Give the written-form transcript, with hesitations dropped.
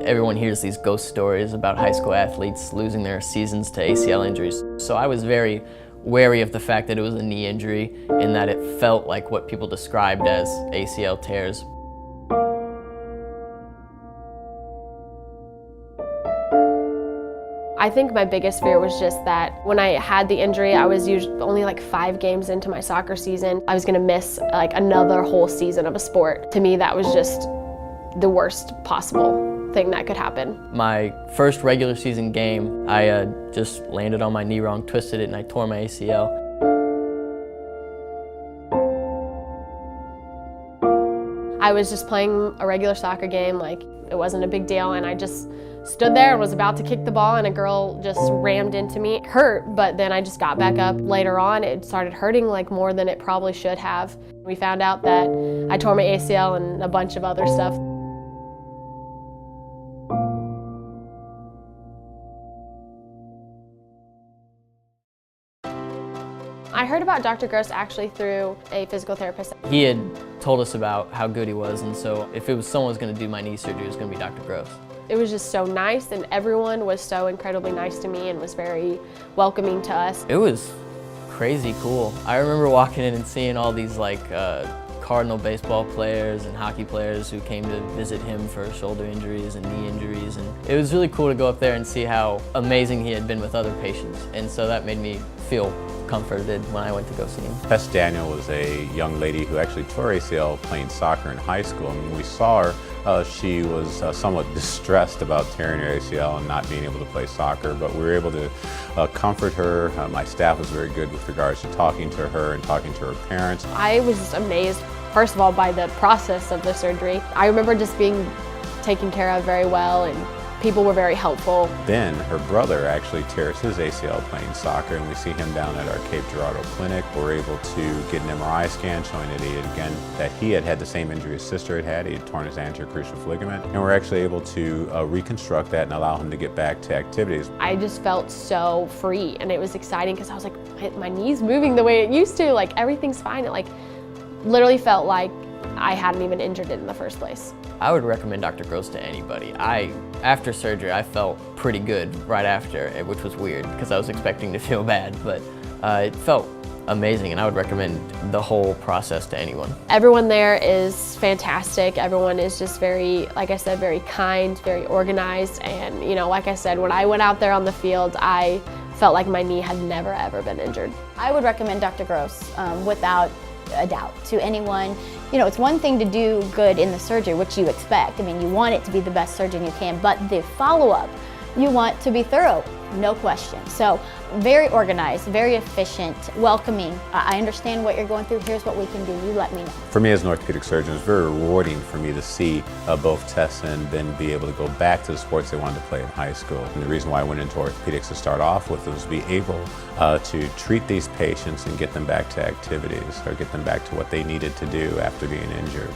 Everyone hears these ghost stories about high school athletes losing their seasons to ACL injuries. So I was very wary of the fact that it was a knee injury in that it felt like what people described as ACL tears. I think my biggest fear was just that when I had the injury, I was usually only like 5 games into my soccer season. I was gonna miss like another whole season of a sport. To me, that was just the worst possible thing that could happen. My first regular season game, I just landed on my knee wrong, twisted it, and I tore my ACL. I was just playing a regular soccer game, like it wasn't a big deal, and I just stood there and was about to kick the ball and a girl just rammed into me. It hurt, but then I just got back up. Later on, it started hurting like more than it probably should have. We found out that I tore my ACL and a bunch of other stuff. I heard about Dr. Gross actually through a physical therapist. He had told us about how good he was, and so if it was someone who was going to do my knee surgery, it was going to be Dr. Gross. It was just so nice, and everyone was so incredibly nice to me and was very welcoming to us. It was crazy cool. I remember walking in and seeing all these like Cardinal baseball players and hockey players who came to visit him for shoulder injuries and knee injuries, and it was really cool to go up there and see how amazing he had been with other patients, and so that made me feel comforted when I went to go see him. Tess Daniel was a young lady who actually tore ACL playing soccer in high school. And when we saw her, she was somewhat distressed about tearing her ACL and not being able to play soccer, but we were able to comfort her. My staff was very good with regards to talking to her and talking to her parents. I was just amazed, first of all, by the process of the surgery. I remember just being taken care of very well, and people were very helpful. Ben, her brother, actually tears his ACL playing soccer, and we see him down at our Cape Girardeau clinic. We're able to get an MRI scan showing that he had had the same injury his sister had had. He had torn his anterior cruciate ligament, and we're actually able to reconstruct that and allow him to get back to activities. I just felt so free, and it was exciting because I was like, my knee's moving the way it used to, like everything's fine. It like literally felt like I hadn't even injured it in the first place. I would recommend Dr. Gross to anybody. After surgery, I felt pretty good right after, which was weird because I was expecting to feel bad, but it felt amazing, and I would recommend the whole process to anyone. Everyone there is fantastic. Everyone is just very, like I said, very kind, very organized, and you know, like I said, when I went out there on the field, I felt like my knee had never ever been injured. I would recommend Dr. Gross without a doubt to anyone. You know, it's one thing to do good in the surgery, which you expect. I mean, you want it to be the best surgeon you can, but the follow-up, you want to be thorough, no question. So very organized, very efficient, welcoming. I understand what you're going through. Here's what we can do. You let me know. For me as an orthopedic surgeon, it's very rewarding for me to see both Tess and Ben be able to go back to the sports they wanted to play in high school. And the reason why I went into orthopedics to start off with was to be able to treat these patients and get them back to activities or get them back to what they needed to do after being injured.